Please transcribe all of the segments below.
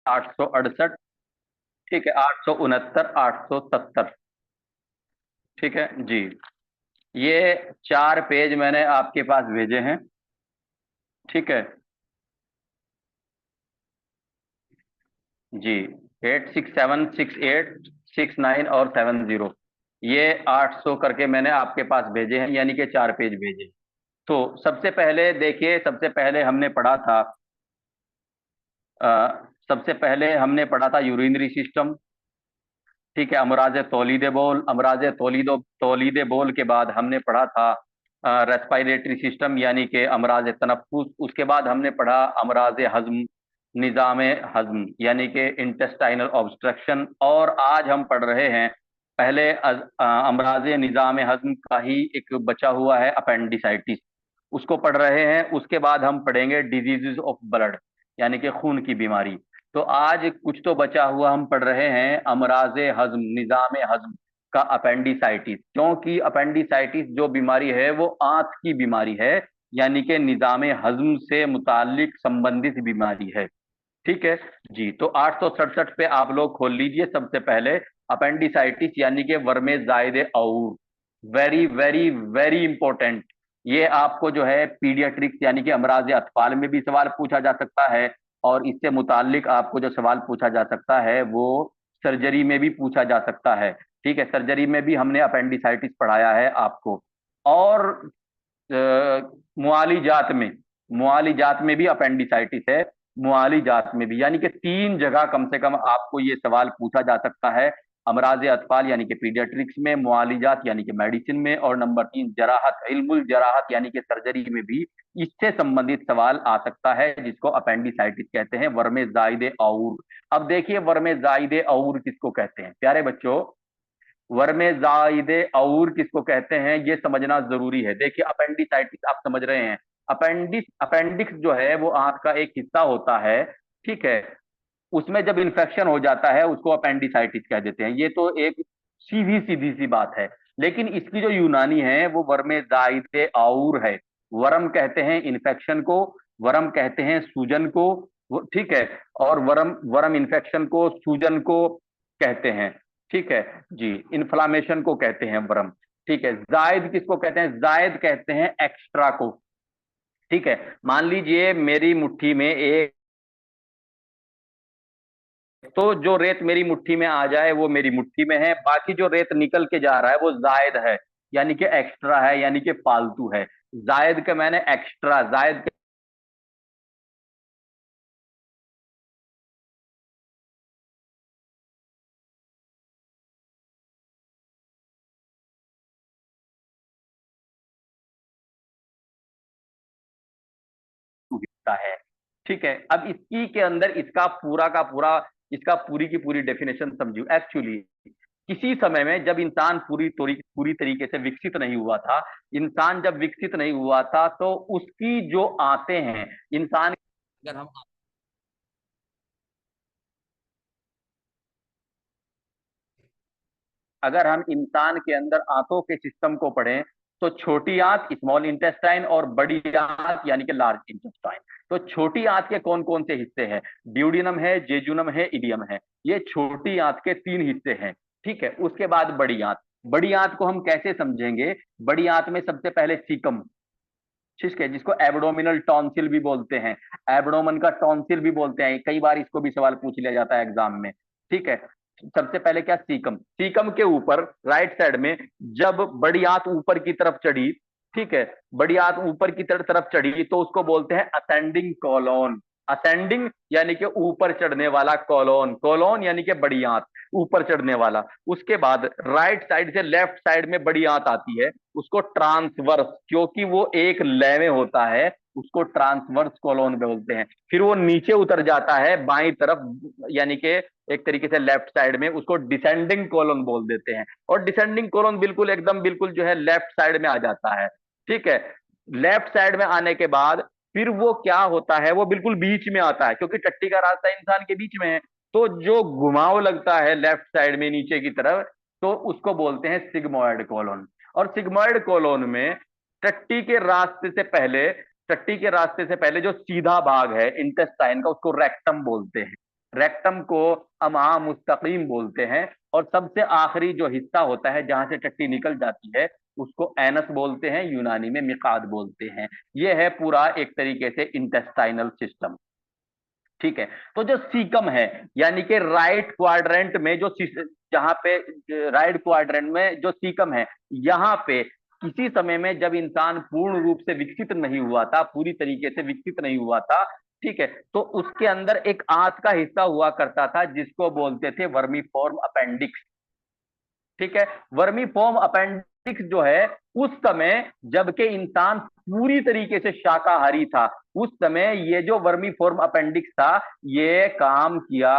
868, ठीक है, 869, 870, ठीक है जी। ये 4 पेज मैंने आपके पास भेजे हैं, ठीक है जी। 867686 और 70, ये 800 करके मैंने आपके पास भेजे हैं, यानी कि 4 पेज भेजे। तो सबसे पहले देखिए, सबसे पहले हमने पढ़ा था यूरिनरी सिस्टम, ठीक है। अमराज तौलीद बोल, अमराज तौलीदो तौलीद बोल के बाद हमने पढ़ा था रेस्पिरेटरी सिस्टम, यानी कि अमराज तनफ्फुस। उसके बाद हमने पढ़ा अमराज हजम, निज़ाम हजम, यानी कि इंटेस्टाइनल ऑब्स्ट्रक्शन। और आज हम पढ़ रहे हैं पहले अमराज निज़ाम हजम का ही एक बचा हुआ है, अपेंडिसाइटिस, उसको पढ़ रहे हैं। उसके बाद हम पढ़ेंगे डिजीजेस ऑफ ब्लड, यानी कि खून की बीमारी। तो आज कुछ तो बचा हुआ हम पढ़ रहे हैं अमराज हजम, निजाम हजम का अपेंडिसाइटिस, क्योंकि अपेंडिसाइटिस जो बीमारी है वो आंत की बीमारी है, यानी कि निजाम हजम से मुतालिक संबंधित बीमारी है, ठीक है जी। तो 867 पे आप लोग खोल लीजिए। सबसे पहले अपेंडिसाइटिस यानी कि वर्मे जायदे और, वेरी वेरी वेरी इंपॉर्टेंट। ये आपको जो है पीडियाट्रिक्स यानी कि अमराज अतफाल में भी सवाल पूछा जा सकता है, और इससे मुतालिक आपको जो सवाल पूछा जा सकता है वो सर्जरी में भी पूछा जा सकता है, ठीक है। सर्जरी में भी हमने अपेंडिसाइटिस पढ़ाया है आपको। और मुआली जात में, मुआली जात में भी अपेंडिसाइटिस है, मुआली जात में भी, यानी कि 3 जगह कम से कम आपको ये सवाल पूछा जा सकता है। अमराज अतफाल यानी कि पीडियाट्रिक्स में, मुआलिजात यानी कि मेडिसिन में, और नंबर 3 जराहत, इल्मुल जराहत यानी कि सर्जरी में भी इससे संबंधित सवाल आ सकता है, जिसको अपेंडिसाइटिस कहते हैं, वर्मे जायदे और। अब देखिए वर्मे जायदे और किसको कहते हैं प्यारे बच्चों, वर्मे जायदे और किसको कहते हैं ये समझना जरूरी है। देखिए अपेंडिसाइटिस आप समझ रहे हैं, अपेंडिक्स जो है वो आंत का एक हिस्सा होता है, ठीक है। उसमें जब इन्फेक्शन हो जाता है उसको अपेंडिसाइटिस कह देते हैं, ये तो एक सीधी सीधी सी बात है। लेकिन इसकी जो यूनानी है वो वर्मे जायदे और है। वर्म कहते हैं इन्फेक्शन को, वर्म कहते हैं सूजन को, ठीक है। और वर्म वर्म इन्फेक्शन को, सूजन को कहते हैं, ठीक है जी। इन्फ्लामेशन को कहते हैं वर्म, ठीक है। जायद किसको कहते हैं, जायद कहते हैं एक्स्ट्रा को, ठीक है। मान लीजिए मेरी मुट्ठी में एक, तो जो रेत मेरी मुट्ठी में आ जाए वो मेरी मुट्ठी में है, बाकी जो रेत निकल के जा रहा है वो जायद है, यानी कि एक्स्ट्रा है, यानी कि फालतू है। जायद का मैंने एक्स्ट्रा, जायद हिस्सा है, ठीक है। अब इसकी के अंदर इसका पूरा का पूरा, इसका पूरी की पूरी डेफिनेशन समझिए। एक्चुअली किसी समय में जब इंसान पूरी तरीके से विकसित नहीं हुआ था, इंसान जब विकसित नहीं हुआ था तो उसकी जो आते हैं इंसान, अगर हम अगर हम इंसान के अंदर आंतों के सिस्टम को पढ़ें तो छोटी आंत स्मॉल इंटेस्टाइन और बड़ी आंत यानी कि लार्ज इंटेस्टाइन। तो छोटी आंत के कौन कौन से हिस्से हैं, ड्यूडिनम है, जेजुनम है, इडियम है, ये छोटी आंत के 3 हिस्से हैं, ठीक है। उसके बाद बड़ी आंत, बड़ी आंत को हम कैसे समझेंगे, बड़ी आंत में सबसे पहले सीकम, ठीक है, जिसको एब्डोमिनल टॉन्सिल भी बोलते हैं, एब्डोमन का टॉन्सिल भी बोलते हैं, कई बार इसको भी सवाल पूछ लिया जाता है एग्जाम में, ठीक है। सबसे पहले क्या, सीकम, सीकम के ऊपर राइट साइड में जब बड़ी आंत ऊपर की तरफ चढ़ी, ठीक है, बड़ी आंत ऊपर की तरफ चढ़ी तो उसको बोलते हैं असेंडिंग कॉलोन। असेंडिंग यानी कि ऊपर चढ़ने वाला, कॉलोन, कॉलोन यानी कि बड़ी आंत, ऊपर चढ़ने वाला। उसके बाद राइट साइड से लेफ्ट साइड में बड़ी आंत आती है, उसको ट्रांसवर्स, क्योंकि वो एक लय में होता है, उसको ट्रांसवर्स कॉलोन बोलते हैं। फिर वो नीचे उतर जाता है बाईं तरफ, यानी कि एक तरीके से लेफ्ट साइड में, उसको डिसेंडिंग कॉलोन बोल देते हैं। और डिसेंडिंग कॉलोन बिल्कुल एकदम बिल्कुल जो है लेफ्ट साइड में आ जाता है, ठीक है। लेफ्ट साइड में आने के बाद फिर वो क्या होता है, वो बिल्कुल बीच में आता है, क्योंकि टट्टी का रास्ता इंसान के बीच में है। तो जो घुमाव लगता है लेफ्ट साइड में नीचे की तरफ, तो उसको बोलते हैं सिग्मोइड कॉलोन। और सिग्मोइड कॉलोन में टट्टी के रास्ते से पहले, टट्टी के रास्ते से पहले जो सीधा भाग है इंटेस्टाइन का, उसको रेक्टम बोलते हैं। रेक्टम को अमहा मुस्तकीम बोलते हैं, और सबसे आखिरी जो हिस्सा होता है जहां से टट्टी निकल जाती है उसको एनस बोलते हैं, यूनानी में मिकाद बोलते हैं। ये है पूरा एक तरीके से इंटेस्टाइनल सिस्टम। ठीक है। तो जो सीकम है, यानी कि राइट क्वाड्रेंट में जो जहां पे राइट क्वाड्रेंट में जो सीकम है, यहाँ पे किसी समय में जब इंसान पूर्ण रूप से विकसित नहीं हुआ था, पूरी तरीके से विकसित नहीं हुआ था, ठीक है, तो उसके अंदर एक आंत का हिस्सा हुआ करता था जिसको बोलते थे वर्मीफॉर्म अपेंडिक्स। ठीक है। वर्मीफॉर्म अपेंडिक्स जो है, उस समय जबकि इंसान पूरी तरीके से शाकाहारी था, उस समय ये जो वर्मीफॉर्म अपेंडिक्स था ये काम किया।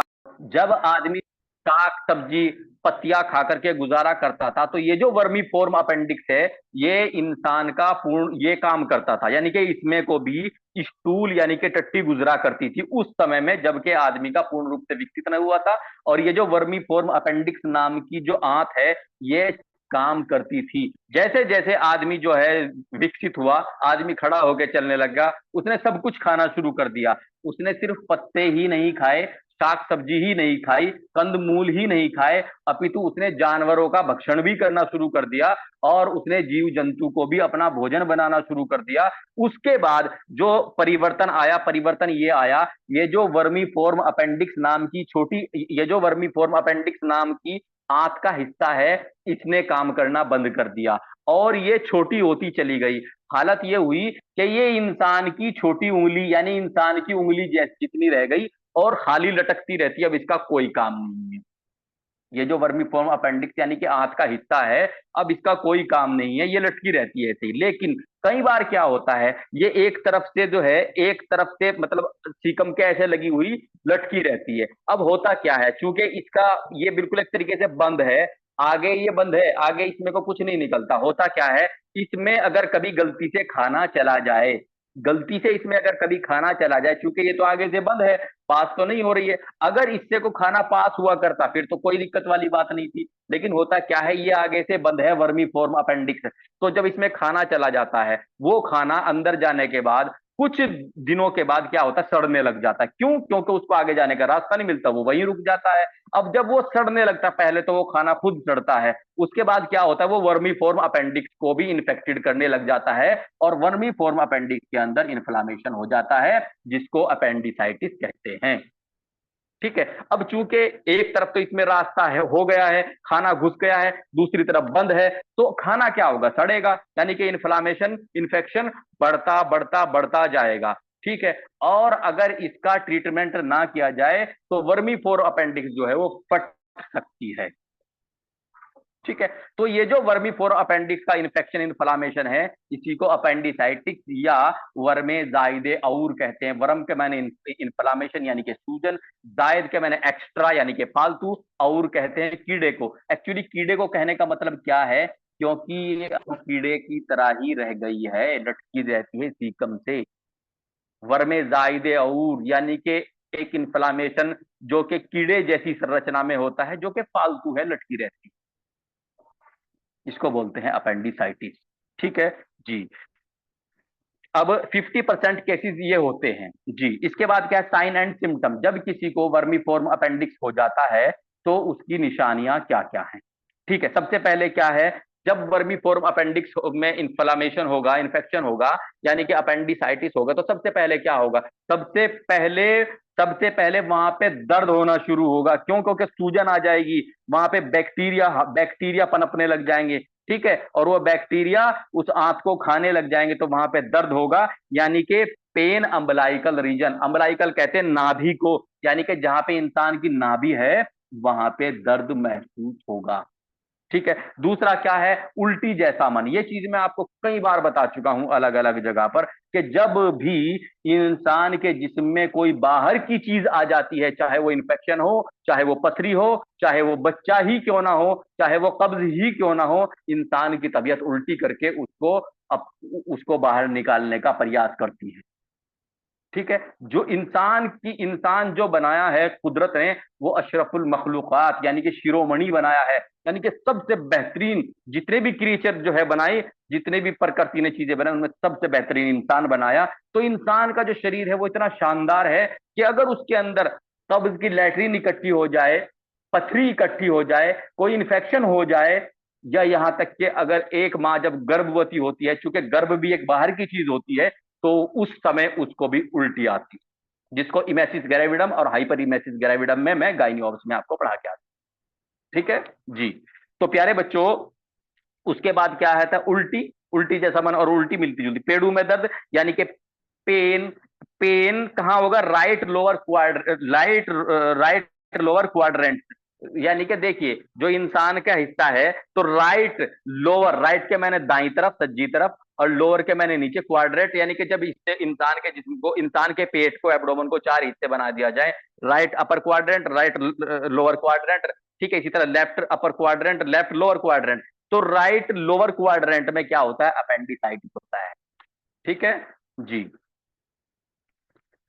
जब आदमी साग सब्जी पत्तियां खा करके गुजारा करता था, तो ये जो वर्मी फॉर्म अपेंडिक्स है ये इंसान का पूर्ण ये काम करता था, यानी कि इसमें को भी स्टूल यानी कि टट्टी गुजरा करती थी उस समय में, जबकि आदमी का पूर्ण रूप से विकसित नहीं हुआ था। और ये जो वर्मी फॉर्म अपेंडिक्स नाम की जो आंत है ये काम करती थी। जैसे जैसे आदमी जो है विकसित हुआ, आदमी खड़ा होकर चलने लगा, उसने सब कुछ खाना शुरू कर दिया। उसने सिर्फ पत्ते ही नहीं खाए, साग सब्जी ही नहीं खाई, कंदमूल ही नहीं खाए, अपितु उसने जानवरों का भक्षण भी करना शुरू कर दिया, और उसने जीव जंतु को भी अपना भोजन बनाना शुरू कर दिया। उसके बाद जो परिवर्तन आया, परिवर्तन ये आया, ये जो वर्मी फॉर्म अपेंडिक्स नाम की छोटी, ये जो वर्मी फॉर्म अपेंडिक्स नाम की आंत का हिस्सा है, इसने काम करना बंद कर दिया और ये छोटी होती चली गई। हालत ये हुई कि ये इंसान की छोटी उंगली यानी इंसान की उंगली जैसी जितनी रह गई और खाली लटकती रहती है, अब इसका कोई काम नहीं है। ये जो वर्मीफॉर्म अपेंडिक्स यानी कि आंत का हिस्सा है, अब इसका कोई काम नहीं है, ये लटकी रहती है ऐसे ही। लेकिन कई बार क्या होता है, ये एक तरफ से जो है, एक तरफ से मतलब सीकम के ऐसे लगी हुई लटकी रहती है। अब होता क्या है, चूंकि इसका ये बिल्कुल एक तरीके से बंद है, आगे ये बंद है, आगे इसमें को कुछ नहीं निकलता। होता क्या है, इसमें अगर कभी गलती से खाना चला जाए, गलती से इसमें अगर कभी खाना चला जाए, चूंकि ये तो आगे से बंद है, पास तो नहीं हो रही है, अगर इससे को खाना पास हुआ करता फिर तो कोई दिक्कत वाली बात नहीं थी। लेकिन होता क्या है, ये आगे से बंद है, वर्मी फॉर्म अपेंडिक्स। तो जब इसमें खाना चला जाता है, वो खाना अंदर जाने के बाद कुछ दिनों के बाद क्या होता है, सड़ने लग जाता है। क्यों? क्योंकि उसको आगे जाने का रास्ता नहीं मिलता, वो वहीं रुक जाता है। अब जब वो सड़ने लगता है, पहले तो वो खाना खुद सड़ता है, उसके बाद क्या होता है, वो वर्मी फॉर्म अपेंडिक्स को भी इन्फेक्टेड करने लग जाता है, और वर्मी फॉर्म अपेंडिक्स के अंदर इन्फ्लामेशन हो जाता है, जिसको अपेंडिसाइटिस कहते हैं। ठीक है। अब चूंकि एक तरफ तो इसमें रास्ता है, हो गया है, खाना घुस गया है, दूसरी तरफ बंद है, तो खाना क्या होगा, सड़ेगा, यानी कि इन्फ्लामेशन, इन्फेक्शन बढ़ता बढ़ता बढ़ता जाएगा। ठीक है। और अगर इसका ट्रीटमेंट ना किया जाए तो वर्मी फोर अपेंडिक्स जो है वो फट सकती है। ठीक है। तो ये जो वर्मी फोर अपेंडिक्स का इन्फेक्शन, इन्फ्लामेशन है, इसी को अपेंडिसाइटिस या वर्मे जायदे और कहते हैं। वर्म के मैंने इन्फ्लामेशन यानी कि सूजन, जायद के मैंने एक्स्ट्रा यानी कि फालतू, और कहते हैं कीड़े को। एक्चुअली कीड़े को कहने का मतलब क्या है, क्योंकि ये कीड़े की तरह ही रह गई है, लटकी रहती है सीकम से। वर्मे जायदे और यानी कि एक इन्फ्लामेशन जो कि कीड़े जैसी संरचना में होता है, जो कि फालतू है, लटकी रहती है, इसको बोलते हैं अपेंडिसाइटिस। ठीक है जी। अब 50% केसेस ये होते हैं जी। इसके बाद क्या है, साइन एंड सिम्टम। जब किसी को वर्मीफॉर्म अपेंडिक्स हो जाता है तो उसकी निशानियां क्या क्या हैं। ठीक है। सबसे पहले क्या है, जब वर्मीफॉर्म अपेंडिक्स में इन्फ्लामेशन होगा, इन्फेक्शन होगा, यानी कि अपेंडिसाइटिस होगा, तो सबसे पहले क्या होगा, सबसे पहले वहां पे दर्द होना शुरू होगा। क्यों? क्योंकि सूजन आ जाएगी, वहां पे बैक्टीरिया बैक्टीरिया पनपने लग जाएंगे। ठीक है। और वो बैक्टीरिया उस आंत को खाने लग जाएंगे, तो वहां पे दर्द होगा, यानी कि पेन अम्बलाइकल रीजन, अम्बलाइकल कहते हैं नाभि को, यानी कि जहां पे इंसान की नाभि है वहां पे दर्द महसूस होगा। ठीक है। दूसरा क्या है, उल्टी जैसा मन। ये चीज मैं आपको कई बार बता चुका हूं अलग अलग जगह पर, कि जब भी इंसान के जिस्म में कोई बाहर की चीज आ जाती है, चाहे वो इन्फेक्शन हो, चाहे वो पथरी हो, चाहे वो बच्चा ही क्यों ना हो, चाहे वो कब्ज ही क्यों ना हो, इंसान की तबीयत उल्टी करके उसको बाहर निकालने का प्रयास करती है। ठीक है। जो इंसान जो बनाया है कुदरत ने, वो अशरफुल मखलूकात यानी कि शिरोमणि बनाया है, यानी कि सबसे बेहतरीन जितने भी क्रिएचर जो है बनाए, जितने भी प्रकृति ने चीजें बनाई, उनमें सबसे बेहतरीन इंसान बनाया। तो इंसान का जो शरीर है वो इतना शानदार है कि अगर उसके अंदर तब इसकी लैट्रिन इकट्ठी हो जाए, पथरी इकट्ठी हो जाए, कोई इन्फेक्शन हो जाए, या यहां तक कि अगर एक माँ जब गर्भवती होती है, चूंकि गर्भ भी एक बाहर की चीज होती है, तो उस समय उसको भी उल्टी आती है, जिसको इमेसिस ग्रेविडम और हाइपर इमेसिस ग्रेविडम में मैं गाइनी ऑब्स में आपको पढ़ा के आता हूं। ठीक है जी। तो प्यारे बच्चों, उसके बाद क्या है था, उल्टी। उल्टी जैसा मन और उल्टी मिलती जुलती, पेड़ू में दर्द यानी कि पेन। पेन कहाँ होगा, right lower quad right right lower quadrant, यानी कि देखिए जो इंसान का हिस्सा है, तो राइट लोअर, राइट के मैंने दाई तरफ सज्जी तरफ, और लोअर के मैंने नीचे क्वाड्रेंट, यानी कि जब इससे इंसान के जिस्म को, इंसान के पेट को, एब्डोमेन को चार हिस्से बना दिया जाए, right upper quadrant, right lower quadrant, ठीक है, इसी तरह left upper quadrant, left lower quadrant. तो राइट लोअर क्वाड्रेंट में क्या होता है, अपेंडिसाइटिस होता है। ठीक है जी।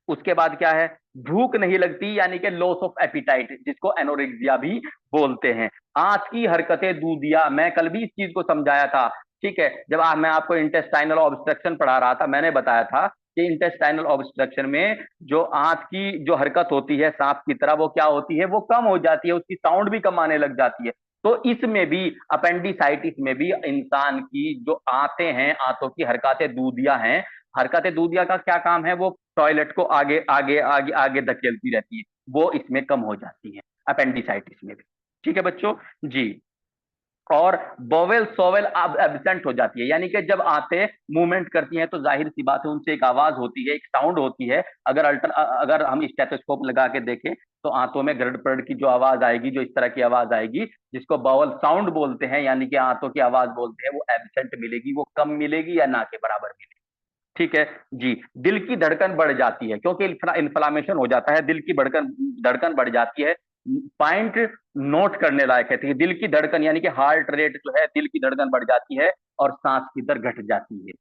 उसके बाद क्या है, भूख नहीं लगती यानी कि लॉस ऑफ एपिटाइट, जिसको एनोरेक्सिया भी बोलते हैं। आज की हरकतें दूधिया, मैं कल भी इस चीज को समझाया था। ठीक है, जब मैं आपको इंटेस्टाइनल ऑब्स्ट्रक्शन पढ़ा रहा था, मैंने बताया था कि इंटेस्टाइनल ऑब्स्ट्रक्शन में जो आंत की जो हरकत होती है सांप की तरह, वो क्या होती है, वो कम हो जाती है, उसकी साउंड भी कम आने लग जाती है। तो इसमें भी, अपेंडिसाइटिस में भी इंसान की जो आंतें हैं, आंतों की हरकतें दूधिया हैं, हरकतें दूधिया का क्या काम है, वो टॉयलेट को आगे आगे आगे आगे धकेलती रहती है, वो इसमें कम हो जाती है अपेंडिसाइटिस में भी। ठीक है बच्चों जी। और बोवेल सोवेल अब एबसेंट हो जाती है, यानी कि जब आते मूवमेंट करती हैं, तो जाहिर सी बात है उनसे एक आवाज होती है, एक साउंड होती है। अगर हम स्टेथोस्कोप लगा के देखें, तो आंतों में गड़ड़ पड़ड़ की जो आवाज आएगी, जो इस तरह की आवाज आएगी, जिसको बावल साउंड बोलते हैं, यानी कि आंतों की आवाज बोलते हैं, वो एबसेंट मिलेगी, वो कम मिलेगी या ना के बराबर मिलेगी। ठीक है जी। दिल की धड़कन बढ़ जाती है, क्योंकि इन्फ्लामेशन हो जाता है, दिल की धड़कन धड़कन बढ़ जाती है। पॉइंट नोट करने लायक है, ठीक है? दिल की धड़कन यानी कि हार्ट रेट जो है, दिल की धड़कन बढ़ जाती है, और सांस की दर घट जाती है।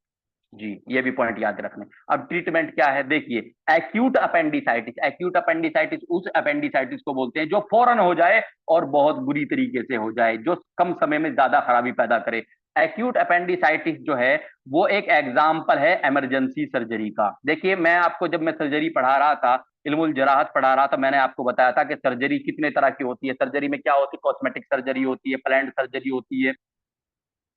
जी, ये भी पॉइंट याद रखना। अब ट्रीटमेंट क्या है, देखिए। एक्यूट अपेंडिसाइटिस, एक्यूट अपेंडिसाइटिस उस अपेंडिसाइटिस को बोलते हैं जो फौरन हो जाए और बहुत बुरी तरीके से हो जाए, जो कम समय में ज्यादा खराबी पैदा करे। एक्यूट अपेंडिसाइटिस जो है, वो एक एग्जाम्पल है इमरजेंसी सर्जरी का। देखिए, मैं आपको जब मैं सर्जरी पढ़ा रहा था, इल्मुल जराहत पढ़ा रहा था, मैंने आपको बताया था कि सर्जरी कितने तरह की होती है। सर्जरी में क्या होती है, कॉस्मेटिक सर्जरी होती है, प्लान्ड सर्जरी होती है,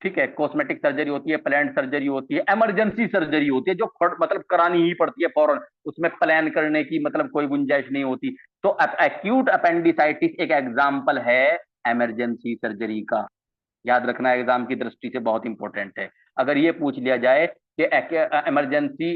ठीक है, कॉस्मेटिक सर्जरी होती है, प्लान सर्जरी होती है, इमरजेंसी सर्जरी होती है, जो मतलब करानी ही पड़ती है फौरन, उसमें प्लान करने की मतलब कोई गुंजाइश नहीं होती। तो एक्यूट अपेंडिसाइटिस एक एग्जाम्पल है इमरजेंसी सर्जरी का। याद रखना, एग्जाम की दृष्टि से बहुत इंपॉर्टेंट है। अगर ये पूछ लिया जाए कि इमरजेंसी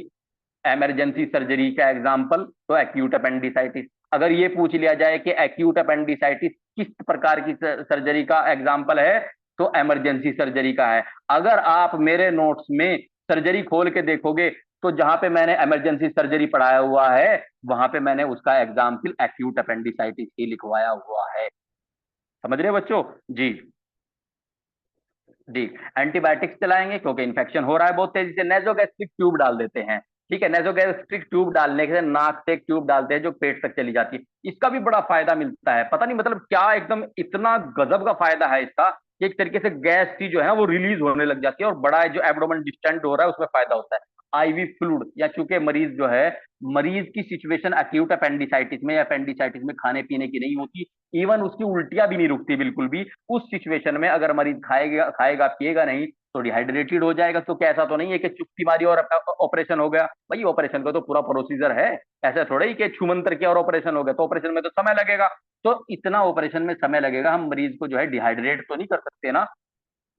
इमरजेंसी सर्जरी का एग्जाम्पल, तो एक्यूट अपेंडिसाइटिस। अगर ये पूछ लिया जाए कि एक्यूट अपेंडिसाइटिस किस प्रकार की सर्जरी का एग्जाम्पल है, तो इमरजेंसी सर्जरी का है। अगर आप मेरे नोट्स में सर्जरी खोल के देखोगे, तो जहां पे मैंने इमरजेंसी सर्जरी पढ़ाया हुआ है, वहां पे मैंने उसका एग्जाम्पल एक्यूट अपेंडिसाइटिस ही लिखवाया हुआ है। समझ रहे हो बच्चों जी? जी। एंटीबायोटिक्स चलाएंगे क्योंकि इन्फेक्शन हो रहा है बहुत तेजी से, नेजोगैस्ट्रिक ट्यूब डाल देते हैं। ठीक है, नेजोगैस्ट्रिक ट्यूब डालने के, नाक से एक ट्यूब डालते हैं जो पेट तक चली जाती है। इसका भी बड़ा फायदा मिलता है, पता नहीं मतलब क्या, एकदम इतना गजब का फायदा है इसका कि एक तरीके से गैस की जो है वो रिलीज होने लग जाती है, और बड़ा जो एब्डोमेन डिस्टेंड हो रहा है उसमें फायदा होता है। आईवी फ्लूइड, या चूंकि मरीज जो है, मरीज की सिचुएशन एक्यूट अपेंडिसाइटिस में या अपेंडिसाइटिस में खाने पीने की नहीं होती, इवन उसकी उल्टियां भी नहीं रुकती बिल्कुल भी। उस सिचुएशन में अगर मरीज खाएगा खाएगा पिएगा नहीं, तो डिहाइड्रेटेड हो जाएगा। तो क्या ऐसा तो नहीं है कि चुटकी मारी और ऑपरेशन हो गया? भाई, ऑपरेशन का तो पूरा प्रोसीजर है। ऐसा थोड़ा ही कि छुमंतर किया और ऑपरेशन हो गया, तो ऑपरेशन में तो समय लगेगा। तो इतना ऑपरेशन में समय लगेगा, हम मरीज को जो है डिहाइड्रेट तो नहीं कर सकते ना।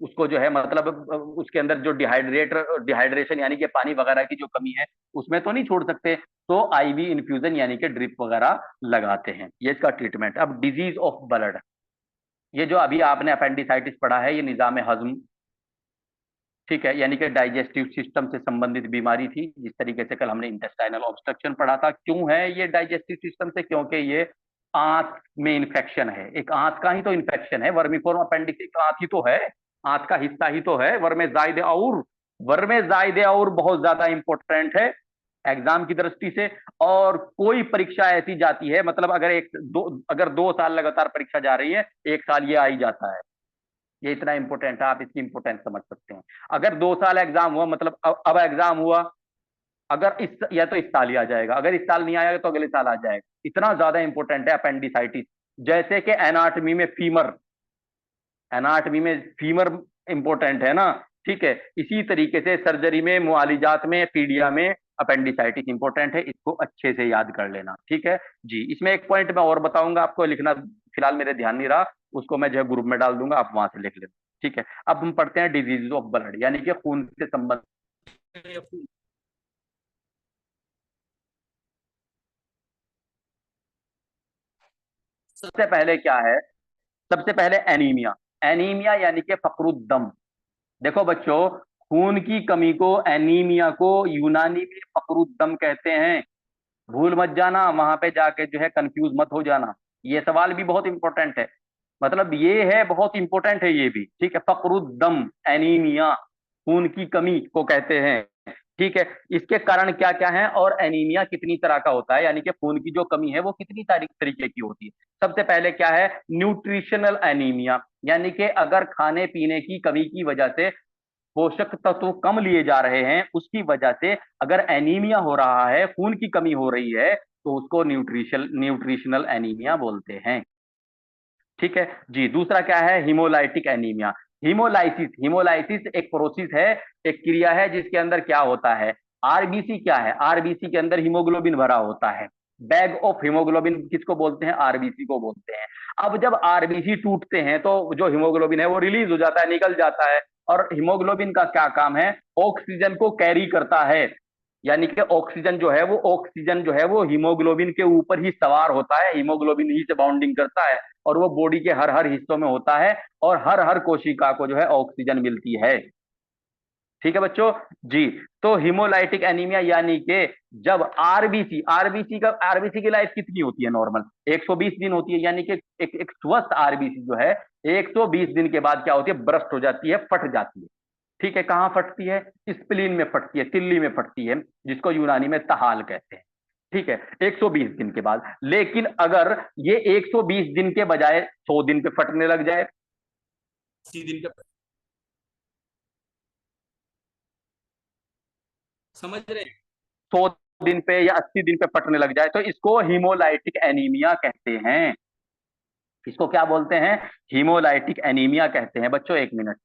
उसको जो है मतलब उसके अंदर जो डिहाइड्रेशन यानी कि पानी वगैरह की जो कमी है, उसमें तो नहीं छोड़ सकते। तो आईवी इन्फ्यूजन यानी कि ड्रिप वगैरह लगाते हैं, ये इसका ट्रीटमेंट। अब डिजीज ऑफ ब्लड, ये जो अभी आपने अपेंडिसाइटिस पढ़ा है, ये निजाम हजम, ठीक है, यानी कि डाइजेस्टिव सिस्टम से संबंधित बीमारी थी। जिस तरीके से कल हमने इंटेस्टाइनल ऑब्स्ट्रक्शन पढ़ा था, क्यों है ये डाइजेस्टिव सिस्टम से, क्योंकि ये आंत में इन्फेक्शन है, एक आंत का ही तो इन्फेक्शन है, वर्मिफोर्म अपेंडिक्स एक आंत ही तो है, आंत का हिस्सा ही तो है। वर्मे जायदे और बहुत ज्यादा इंपॉर्टेंट है एग्जाम की दृष्टि से। और कोई परीक्षा ऐसी जाती है, मतलब अगर 2 साल लगातार परीक्षा जा रही है, एक साल ये आ ही जाता है। ये इतना इंपॉर्टेंट है, आप इसकी इंपॉर्टेंस समझ सकते हैं। अगर 2 साल एग्जाम हुआ, मतलब अब एग्जाम हुआ, अगर इस या तो इस साल ही आ जाएगा, अगर इस साल नहीं आएगा तो अगले साल आ जाएगा। इतना ज्यादा इंपॉर्टेंट है अपेंडिसाइटिस। जैसे कि एनाटमी में फीमर, एनाटमी में फीमर इंपॉर्टेंट है ना, ठीक है, इसी तरीके से सर्जरी में, मुआलिजात में, पीडिया में अपेंडिसाइटिस इंपॉर्टेंट है। इसको अच्छे से याद कर लेना, ठीक है जी। इसमें एक पॉइंट मैं और बताऊंगा आपको, लिखना फिलहाल मेरे ध्यान नहीं रहा, उसको मैं जो है ग्रुप में डाल दूंगा, आप वहां से लिख लेना, ठीक है। अब हम पढ़ते हैं डिजीज ऑफ ब्लड, यानी कि खून से संबंधित। सबसे पहले क्या है, सबसे पहले एनीमिया। एनीमिया यानी कि फकरुद्दम। देखो बच्चों, खून की कमी को, एनीमिया को यूनानी में फकरुद्दम कहते हैं। भूल मत जाना, वहां पे जाके जो है कंफ्यूज मत हो जाना। ये सवाल भी बहुत इंपॉर्टेंट है, मतलब ये है, बहुत इंपॉर्टेंट है ये भी, ठीक है। फकरुद्दम, एनीमिया, खून की कमी को कहते हैं, ठीक है। इसके कारण क्या क्या है और एनीमिया कितनी तरह का होता है, यानी कि खून की जो कमी है वो कितनी तरीके की होती है। सबसे पहले क्या है, न्यूट्रिशनल एनीमिया, यानी कि अगर खाने पीने की कमी की वजह से पोषक तत्व कम लिए जा रहे हैं, उसकी वजह से अगर एनीमिया हो रहा है, खून की कमी हो रही है, तो उसको न्यूट्रिशनल एनीमिया बोलते हैं, ठीक है जी। दूसरा क्या है, हिमोलाइटिक एनीमिया। हिमोलाइसिस, हिमोलाइसिस एक प्रोसेस है, एक क्रिया है जिसके अंदर क्या होता है, आरबीसी क्या है, आरबीसी के अंदर हीमोग्लोबिन भरा होता है। बैग ऑफ हीमोग्लोबिन किसको बोलते हैं, आरबीसी को बोलते हैं। अब जब आरबीसी टूटते हैं तो जो हीमोग्लोबिन है वो रिलीज हो जाता है, निकल जाता है। और हीमोग्लोबिन का क्या काम है, ऑक्सीजन को कैरी करता है, यानी कि ऑक्सीजन जो है वो, ऑक्सीजन जो है वो हीमोग्लोबिन के ऊपर ही सवार होता है, हीमोग्लोबिन ही से बाउंडिंग करता है, और वो बॉडी के हर हर हिस्सों में होता है, और हर हर कोशिका को जो है ऑक्सीजन मिलती है, ठीक है बच्चों जी। तो हिमोलाइटिक एनीमिया यानी कि जब आरबीसी, आरबीसी की लाइफ कितनी होती है, नॉर्मल 120 दिन होती है, यानी कि एक स्वस्थ आरबीसी जो है 120 दिन के बाद क्या होती है, ब्रस्ट हो जाती है, फट जाती है, ठीक है। कहाँ फटती है, स्प्लीन में फटती है, तिल्ली में फटती है, जिसको यूनानी में तहाल कहते हैं, ठीक है, 120 दिन के बाद। लेकिन अगर ये 120 दिन के बजाय 100 दिन पे फटने लग जाए, 80 दिन पे, समझ रहे हैं, 100 दिन पे या 80 दिन पे फटने लग जाए, तो इसको हीमोलाइटिक एनीमिया कहते हैं। इसको क्या बोलते हैं, हीमोलाइटिक एनीमिया कहते हैं बच्चों। एक मिनट,